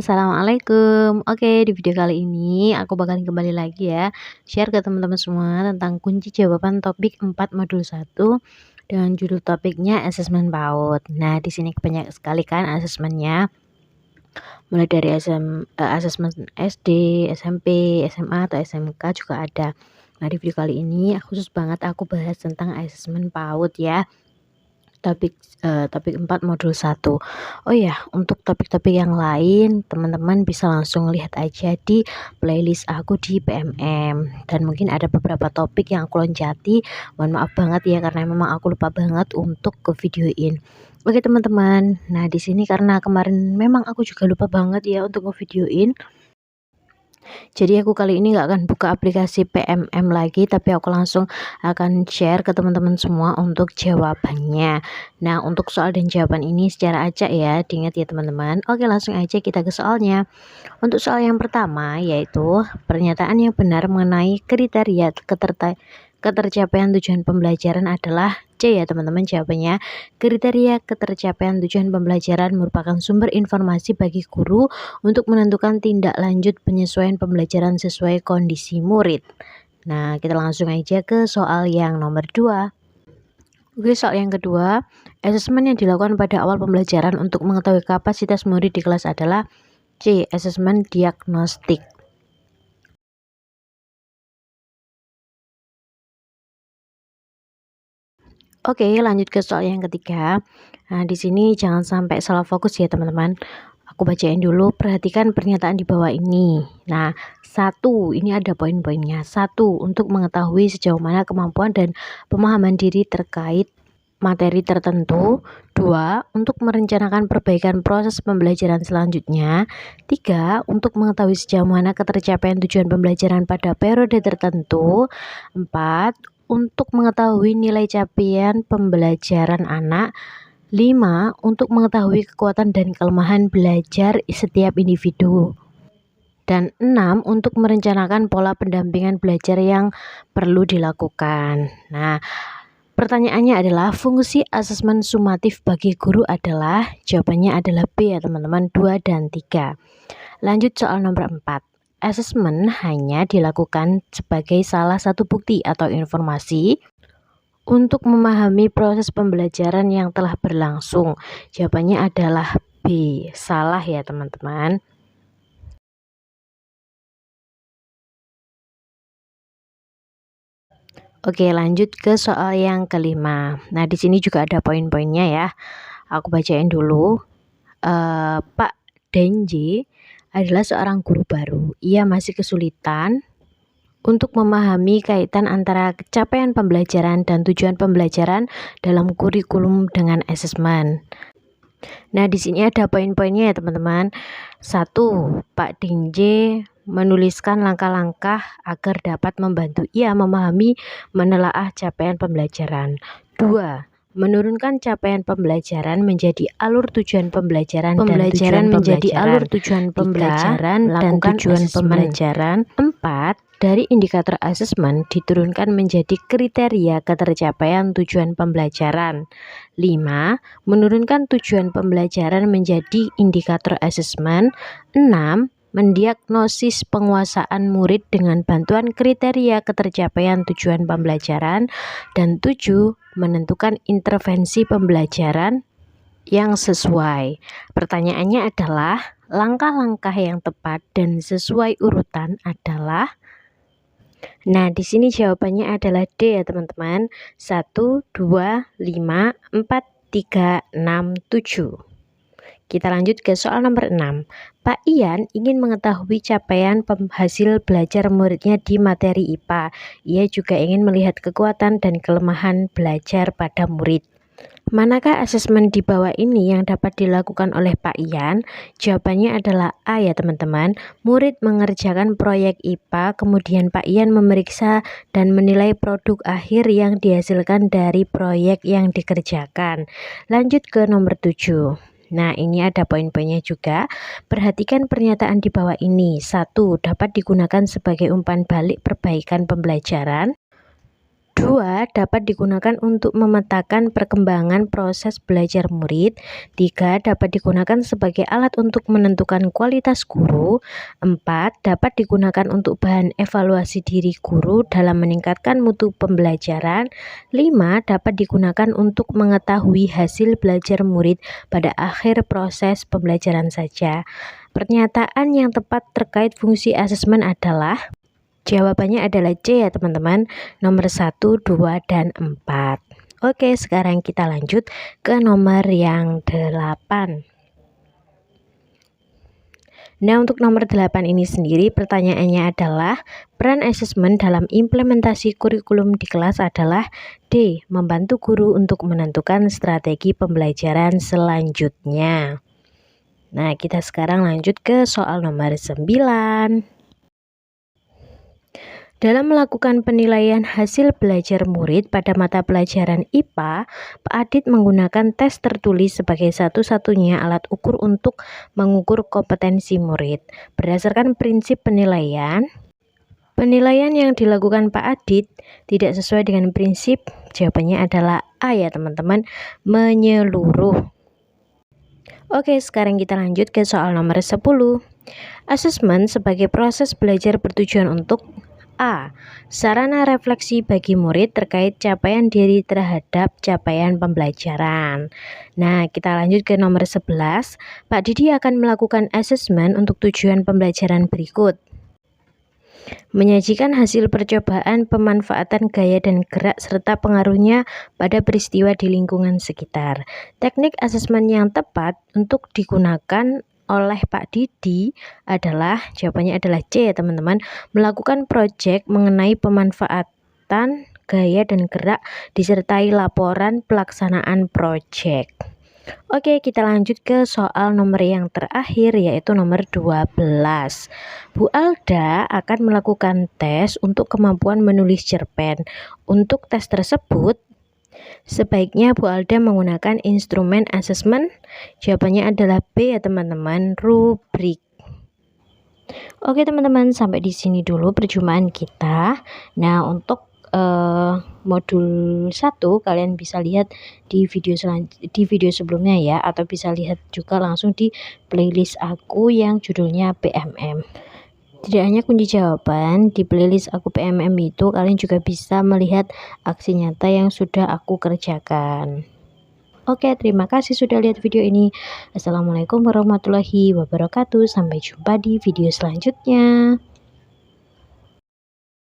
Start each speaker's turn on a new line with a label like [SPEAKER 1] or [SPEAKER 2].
[SPEAKER 1] Assalamualaikum. Oke, di video kali ini aku bakalan kembali lagi ya, share ke teman-teman semua tentang kunci jawaban topik 4 modul 1 dengan judul topiknya asesmen PAUD. Nah, di sini banyak sekali kan asesmennya, mulai dari asesmen SD, SMP, SMA atau SMK juga ada. Nah, di video kali ini khusus banget aku bahas tentang asesmen PAUD ya. Topik 4 modul 1. Oh ya, untuk topik-topik yang lain teman-teman bisa langsung lihat aja di playlist aku di PMM, dan mungkin ada beberapa topik yang aku loncati. Mohon maaf banget ya karena memang aku lupa banget untuk ke videoin. Oke teman-teman, nah di sini karena kemarin memang aku juga lupa banget ya untuk ngevideoin. Jadi aku kali ini nggak akan buka aplikasi PMM lagi, tapi aku langsung akan share ke teman-teman semua untuk jawabannya. Nah, untuk soal dan jawaban ini secara acak ya, diingat ya teman-teman. Oke, langsung aja kita ke soalnya. Untuk soal yang pertama yaitu pernyataan yang benar mengenai kriteria ketercapaian tujuan pembelajaran adalah C ya teman-teman. Jawabannya, kriteria ketercapaian tujuan pembelajaran merupakan sumber informasi bagi guru untuk menentukan tindak lanjut penyesuaian pembelajaran sesuai kondisi murid. Nah, kita langsung aja ke soal yang nomor 2. Oke, soal yang kedua, asesmen yang dilakukan pada awal pembelajaran untuk mengetahui kapasitas murid di kelas adalah C. Asesmen diagnostik. Oke, lanjut ke soal yang ketiga. Nah, di sini jangan sampai salah fokus ya, teman-teman. Aku bacain dulu, perhatikan pernyataan di bawah ini. Nah, 1, ini ada poin-poinnya. 1, untuk mengetahui sejauh mana kemampuan dan pemahaman diri terkait materi tertentu. 2, untuk merencanakan perbaikan proses pembelajaran selanjutnya. 3, untuk mengetahui sejauh mana ketercapaian tujuan pembelajaran pada periode tertentu. 4, untuk mengetahui nilai capaian pembelajaran anak. 5, untuk mengetahui kekuatan dan kelemahan belajar setiap individu. Dan 6, untuk merencanakan pola pendampingan belajar yang perlu dilakukan. Nah, pertanyaannya adalah fungsi asesmen sumatif bagi guru adalah, jawabannya adalah B ya teman-teman, 2 dan 3. Lanjut soal nomor 4. Asesmen hanya dilakukan sebagai salah satu bukti atau informasi untuk memahami proses pembelajaran yang telah berlangsung. Jawabannya adalah B, salah ya teman-teman. Oke, lanjut ke soal yang kelima. Nah, di sini juga ada poin-poinnya ya. Aku bacain dulu. Pak Denji adalah seorang guru baru. Ia masih kesulitan untuk memahami kaitan antara capaian pembelajaran dan tujuan pembelajaran dalam kurikulum dengan asesmen. Nah, di sini ada poin-poinnya ya teman-teman. 1, Pak Denji menuliskan langkah-langkah agar dapat membantu ia memahami menelaah capaian pembelajaran. 2, menurunkan capaian pembelajaran menjadi alur tujuan pembelajaran menjadi alur tujuan pembelajaran dan tujuan pembelajaran. 4, dari indikator asesmen diturunkan menjadi kriteria ketercapaian tujuan pembelajaran. 5, menurunkan tujuan pembelajaran menjadi indikator asesmen. 6, mendiagnosis penguasaan murid dengan bantuan kriteria ketercapaian tujuan pembelajaran. Dan 7, menentukan intervensi pembelajaran yang sesuai. Pertanyaannya adalah langkah-langkah yang tepat dan sesuai urutan adalah. Nah, di sini jawabannya adalah D ya teman-teman. 1, 2, 5, 4, 3, 6, 7. Kita lanjut ke soal nomor 6. Pak Ian ingin mengetahui capaian hasil belajar muridnya di materi IPA. Ia juga ingin melihat kekuatan dan kelemahan belajar pada murid. Manakah asesmen di bawah ini yang dapat dilakukan oleh Pak Ian? Jawabannya adalah A ya teman-teman. Murid mengerjakan proyek IPA, kemudian Pak Ian memeriksa dan menilai produk akhir yang dihasilkan dari proyek yang dikerjakan. Lanjut ke nomor 7. Nah, ini ada poin-poinnya juga. Perhatikan pernyataan di bawah ini. 1, dapat digunakan sebagai umpan balik perbaikan pembelajaran. 2. Dapat digunakan untuk memetakan perkembangan proses belajar murid. 3. Dapat digunakan sebagai alat untuk menentukan kualitas guru. 4. Dapat digunakan untuk bahan evaluasi diri guru dalam meningkatkan mutu pembelajaran. 5. Dapat digunakan untuk mengetahui hasil belajar murid pada akhir proses pembelajaran saja. Pernyataan yang tepat terkait fungsi asesmen adalah jawabannya adalah C ya teman-teman, nomor 1, 2, dan 4. Oke, sekarang kita lanjut ke nomor yang 8. Nah, untuk nomor 8 ini sendiri pertanyaannya adalah peran asesmen dalam implementasi kurikulum di kelas adalah D. Membantu guru untuk menentukan strategi pembelajaran selanjutnya. Nah, kita sekarang lanjut ke soal nomor 9. Dalam melakukan penilaian hasil belajar murid pada mata pelajaran IPA, Pak Adit menggunakan tes tertulis sebagai satu-satunya alat ukur untuk mengukur kompetensi murid. Berdasarkan prinsip penilaian yang dilakukan Pak Adit tidak sesuai dengan prinsip. Jawabannya adalah A ya teman-teman, menyeluruh. Oke, sekarang kita lanjut ke soal nomor 10. Asesmen sebagai proses belajar bertujuan untuk A. Sarana refleksi bagi murid terkait capaian diri terhadap capaian pembelajaran. Nah, kita lanjut ke nomor 11. Pak Didi akan melakukan asesmen untuk tujuan pembelajaran berikut. Menyajikan hasil percobaan pemanfaatan gaya dan gerak serta pengaruhnya pada peristiwa di lingkungan sekitar. Teknik asesmen yang tepat untuk digunakan oleh Pak Didi adalah, jawabannya adalah C ya teman-teman, melakukan proyek mengenai pemanfaatan gaya dan gerak disertai laporan pelaksanaan proyek. Oke, kita lanjut ke soal nomor yang terakhir yaitu nomor 12. Bu Alda akan melakukan tes untuk kemampuan menulis cerpen. Untuk tes tersebut, sebaiknya Bu Alda menggunakan instrumen asesmen. Jawabannya adalah B ya teman-teman, rubrik. Oke teman-teman, sampai di sini dulu perjumpaan kita. Nah, untuk modul 1 kalian bisa lihat di video sebelumnya ya, atau bisa lihat juga langsung di playlist aku yang judulnya PMM. Tidak hanya kunci jawaban, di playlist aku PMM itu kalian juga bisa melihat aksi nyata yang sudah aku kerjakan. Oke, terima kasih sudah lihat video ini. Assalamualaikum warahmatullahi wabarakatuh. Sampai jumpa di video selanjutnya.